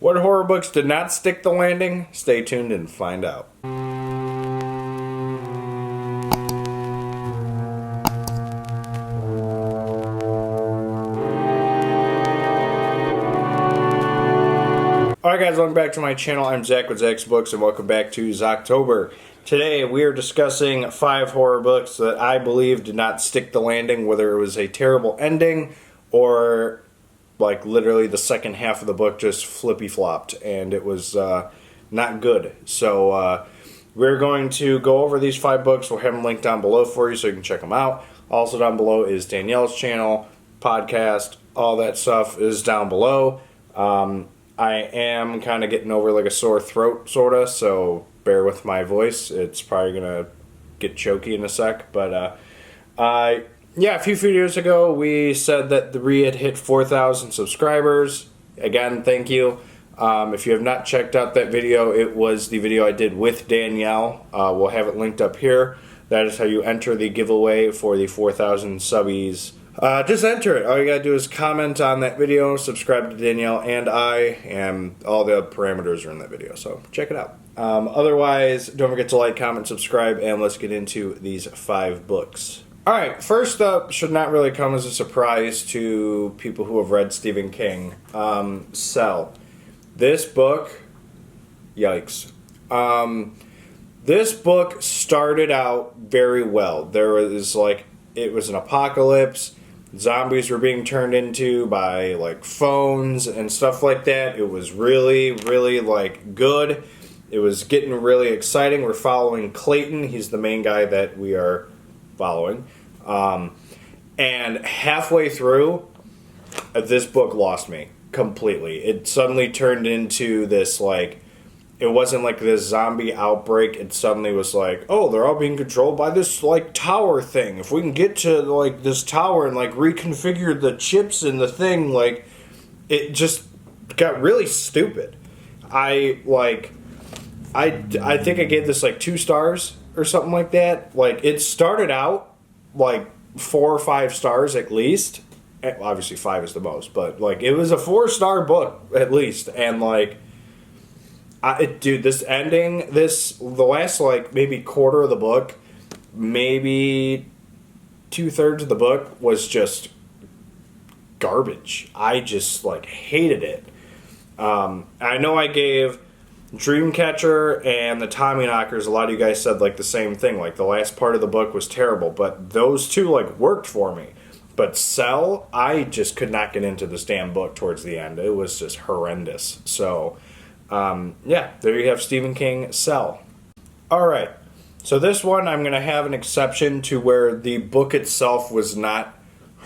What horror books did not stick the landing? Stay tuned and find out. Alright guys, welcome back to my channel. I'm Zach with Zacks Books and welcome back to Zocktober. Today we are discussing 5 horror books that I believe did not stick the landing, whether it was a terrible ending or like literally the second half of the book just flippy flopped and it was not good. So we're going to go over these 5 books. We'll have them linked down below for you so you can check them out. Also down below is Danielle's channel, podcast, all that stuff is down below. I am kind of getting over like a sore throat sorta, so bear with my voice. It's probably gonna get choky in a sec, but yeah, a few videos ago we said that we had hit 4,000 subscribers. Again, thank you. If you have not checked out that video, it was the video I did with Danielle. We'll have it linked up here. That is how you enter the giveaway for the 4,000 subbies. Just enter it. All you gotta do is comment on that video, subscribe to Danielle and all the parameters are in that video, so check it out. Otherwise, don't forget to like, comment, subscribe, and let's get into these 5 books. Alright, first up, should not really come as a surprise to people who have read Stephen King. Cell. This book, yikes. This book started out very well. There was it was an apocalypse. Zombies were being turned into by like phones and stuff like that. It was really, really like good. It was getting really exciting. We're following Clayton. He's the main guy that we are following. And halfway through, this book lost me completely. It suddenly turned into this like, it wasn't like this zombie outbreak. It suddenly was like, oh, they're all being controlled by this like tower thing. If we can get to like this tower and like reconfigure the chips in the thing, like it just got really stupid. I think I gave this like 2 stars or something like that. Like it started out like 4 or 5 stars at least. Obviously 5 is the most, but like it was a 4-star book at least, and like. Dude, this ending, the last, like, maybe quarter of the book, maybe 2/3 of the book was just garbage. I just, like, hated it. I know I gave Dreamcatcher and the Tommyknockers, a lot of you guys said, like, the same thing. Like, the last part of the book was terrible, but those 2, like, worked for me. But Cell, I just could not get into this damn book towards the end. It was just horrendous. So... yeah, there you have Stephen King, Cell. Alright, so this one I'm going to have an exception to where the book itself was not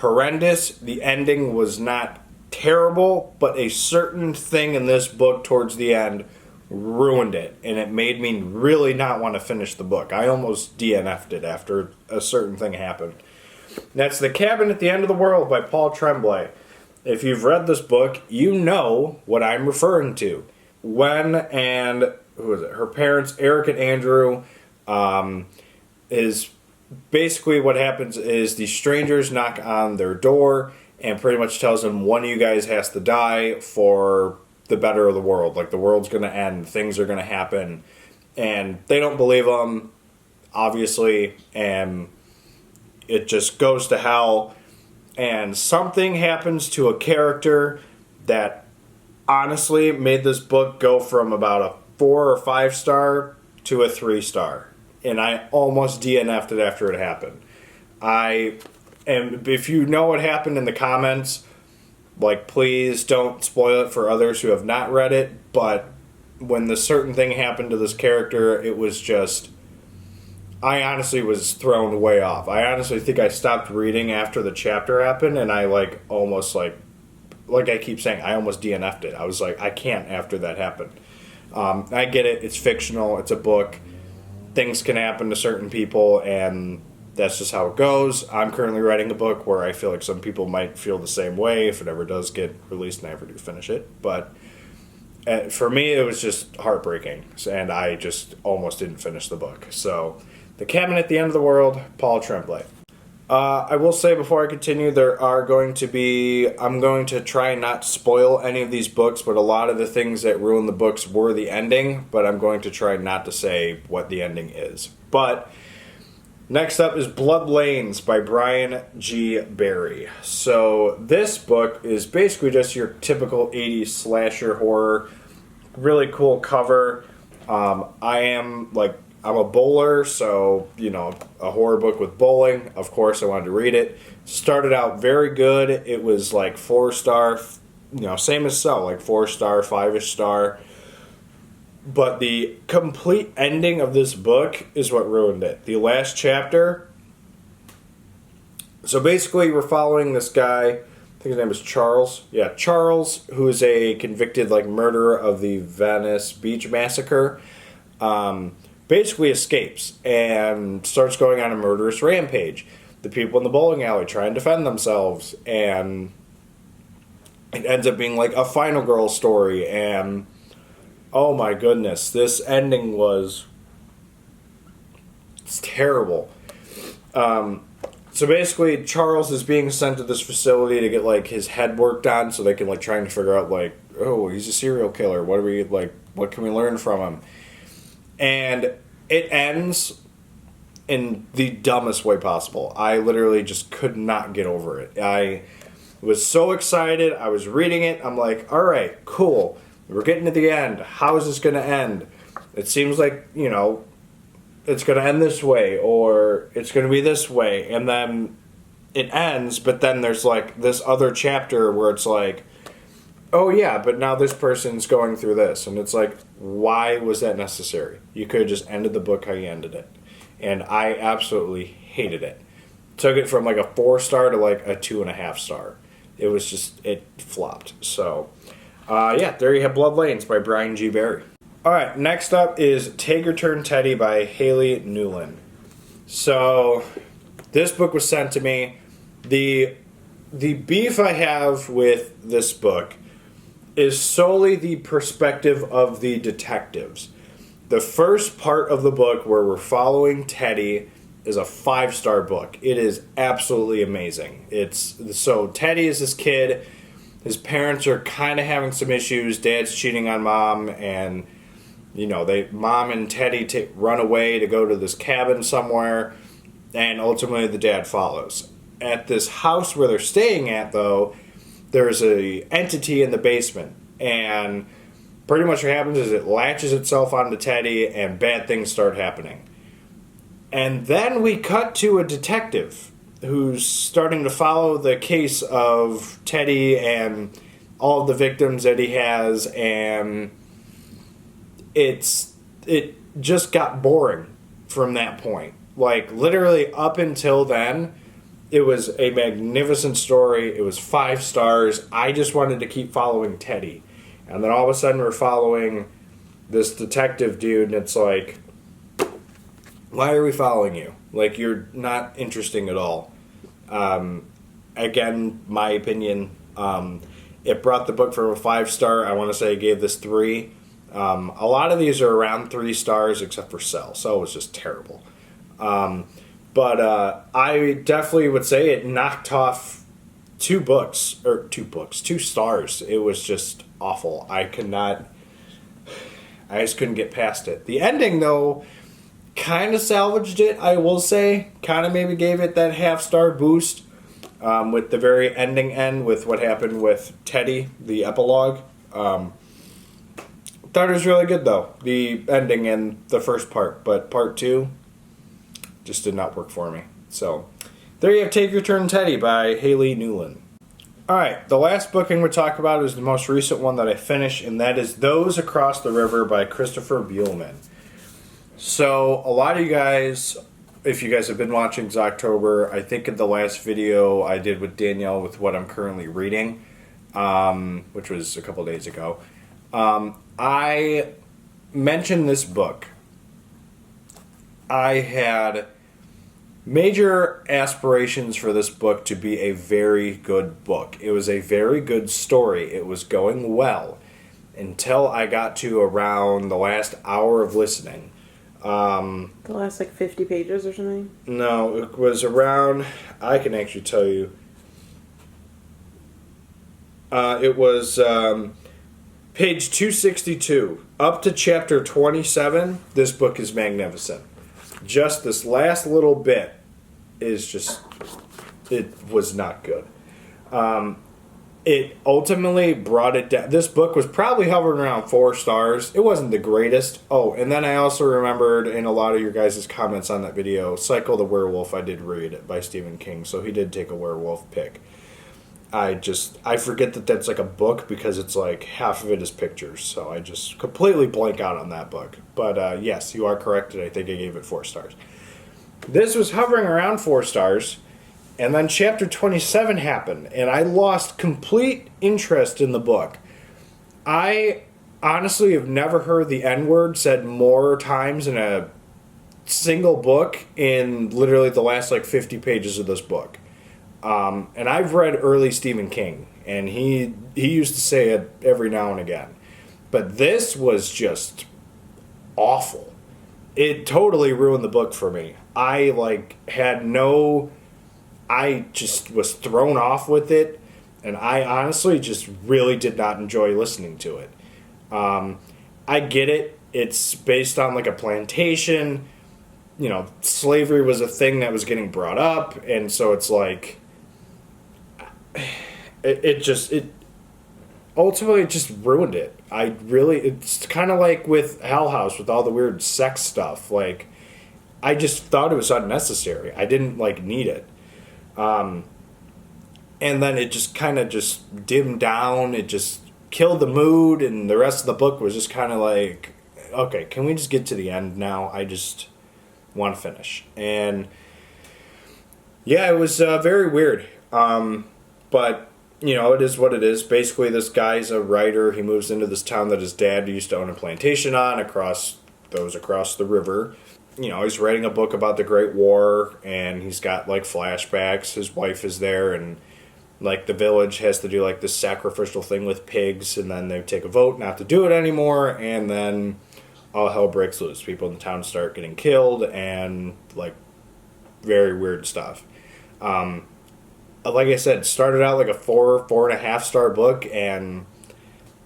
horrendous, the ending was not terrible, but a certain thing in this book towards the end ruined it, and it made me really not want to finish the book. I almost DNF'd it after a certain thing happened. That's The Cabin at the End of the World by Paul Tremblay. If you've read this book, you know what I'm referring to. Gwen and who is it? Her parents, Eric and Andrew, is basically what happens is the strangers knock on their door and pretty much tells them one of you guys has to die for the better of the world. Like the world's going to end, things are going to happen, and they don't believe them, obviously, and it just goes to hell. And something happens to a character that honestly made this book go from about a 4 or 5 star to a 3 star. And I almost DNF'd it after it happened. And if you know what happened in the comments, like please don't spoil it for others who have not read it. But when the certain thing happened to this character, it was just, I honestly was thrown way off. I honestly think I stopped reading after the chapter happened, and I like almost like I keep saying, I almost DNF'd it. I was like, I can't after that happened. I get it. It's fictional. It's a book. Things can happen to certain people, and that's just how it goes. I'm currently writing a book where I feel like some people might feel the same way if it ever does get released and I ever do finish it. But for me, it was just heartbreaking, and I just almost didn't finish the book. So, The Cabin at the End of the World, Paul Tremblay. I will say before I continue, I'm going to try not to spoil any of these books, but a lot of the things that ruin the books were the ending, but I'm going to try not to say what the ending is. But next up is Bloodlines by Brian G. Barry. So this book is basically just your typical 80s slasher horror. Really cool cover. I'm a bowler, so, a horror book with bowling. Of course, I wanted to read it. Started out very good. It was like 4-star, same as So, like 4-star, 5-ish star. But the complete ending of this book is what ruined it. The last chapter. So basically, we're following this guy. I think his name is Charles. Yeah, Charles, who is a convicted murderer of the Venice Beach massacre. Basically escapes and starts going on a murderous rampage. The people in the bowling alley try and defend themselves, and it ends up being like a Final Girl story. And oh my goodness, this ending it's terrible. So basically, Charles is being sent to this facility to get his head worked on, so they can trying to figure out oh, he's a serial killer. What can we learn from him? And it ends in the dumbest way possible. I literally just could not get over it. I was so excited. I was reading it. I'm like, all right, cool. We're getting to the end. How is this going to end? It seems like, it's going to end this way, or it's going to be this way. And then it ends, but then there's this other chapter where it's oh yeah, but now this person's going through this. And it's why was that necessary? You could have just ended the book how you ended it. And I absolutely hated it. Took it from a 4-star to a 2.5 star. It was just, it flopped. So, there you have Bloodlines by Brian G. Barry. Alright, next up is Take Your Turn Teddy by Haley Newland. So, this book was sent to me. The beef I have with this book is solely the perspective of the detectives. The first part of the book where we're following Teddy is a 5-star book. It is absolutely amazing. So Teddy is this kid. His parents are kind of having some issues. Dad's cheating on mom, and mom and Teddy run away to go to this cabin somewhere, and ultimately the dad follows. At this house where they're staying at, though, there's a entity in the basement, and pretty much what happens is it latches itself onto Teddy, and bad things start happening. And then we cut to a detective who's starting to follow the case of Teddy and all of the victims that he has, and it just got boring from that point. Literally up until then, it was a magnificent story. It was 5 stars. I just wanted to keep following Teddy. And then all of a sudden we're following this detective dude, and it's why are we following you? You're not interesting at all. Again, my opinion, it brought the book from a 5-star. I want to say I gave this 3. A lot of these are around 3 stars, except for Cell. Cell was just terrible. But I definitely would say it knocked off 2 stars. It was just awful. I just couldn't get past it. The ending, though, kind of salvaged it, I will say. Kind of maybe gave it that half-star boost with the very end with what happened with Teddy, the epilogue. Thought it was really good, though, the ending and the first part. But part 2 just did not work for me. So, there you have Take Your Turn Teddy by Haley Newland. Alright, the last book I'm going to talk about is the most recent one that I finished, and that is Those Across the River by Christopher Buehlman. So, a lot of you guys, if you guys have been watching Zocktober, I think in the last video I did with Danielle with what I'm currently reading, which was a couple days ago, I mentioned this book. I had major aspirations for this book to be a very good book. It was a very good story. It was going well until I got to around the last hour of listening. The last, 50 pages or something? No, it was around, I can actually tell you. It was page 262. Up to chapter 27, this book is magnificent. Just this last little bit is just, it was not good. It ultimately brought it down. This book was probably hovering around 4 stars. It wasn't the greatest. Oh, and then I also remembered in a lot of your guys' comments on that video, Cycle the Werewolf, I did read by Stephen King, so he did take a werewolf pick. I forget that that's like a book because it's like half of it is pictures, so I just completely blank out on that book. But yes, you are correct, and I think I gave it 4 stars. This was hovering around 4 stars. And then chapter 27 happened, and I lost complete interest in the book. I honestly have never heard the N-word said more times in a single book in literally the last 50 pages of this book. And I've read early Stephen King, and he used to say it every now and again. But this was just awful. It totally ruined the book for me. I just was thrown off with it, and I honestly just really did not enjoy listening to it. I get it. It's based on a plantation. Slavery was a thing that was getting brought up, and so it's it ultimately just ruined it. It's kind of like with Hell House with all the weird sex stuff. I just thought it was unnecessary. I didn't need it. And then it just kind of just dimmed down. It just killed the mood, and the rest of the book was just kind of okay, can we just get to the end now? I just want to finish. And yeah, it was very weird. But, it is what it is. Basically, this guy's a writer. He moves into this town that his dad used to own a plantation on across the river. He's writing a book about the Great War, and he's got flashbacks. His wife is there, and the village has to do this sacrificial thing with pigs, and then they take a vote not to do it anymore, and then all hell breaks loose. People in the town start getting killed, and very weird stuff. Like I said, started out like a 4.5 star book, and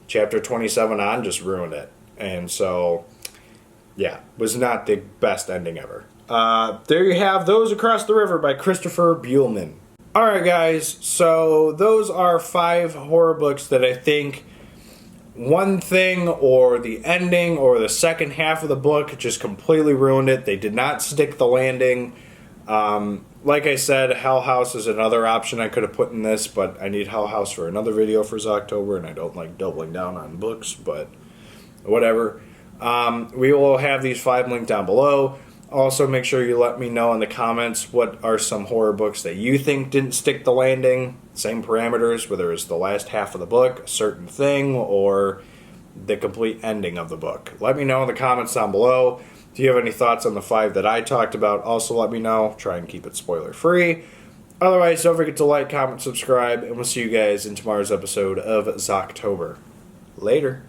chapter 27 on just ruined it. And so, yeah, was not the best ending ever. There you have Those Across the River by Christopher Buehlman. Alright guys, so those are 5 horror books that I think one thing or the ending or the second half of the book just completely ruined it. They did not stick the landing. Like I said, Hell House is another option I could have put in this, but I need Hell House for another video for October, and I don't like doubling down on books, but whatever. We will have these 5 linked down below. Also, make sure you let me know in the comments what are some horror books that you think didn't stick the landing. Same parameters, whether it's the last half of the book, a certain thing, or the complete ending of the book. Let me know in the comments down below. If you have any thoughts on the 5 that I talked about, also let me know. Try and keep it spoiler free. Otherwise, don't forget to like, comment, subscribe, and we'll see you guys in tomorrow's episode of Zocktober. Later.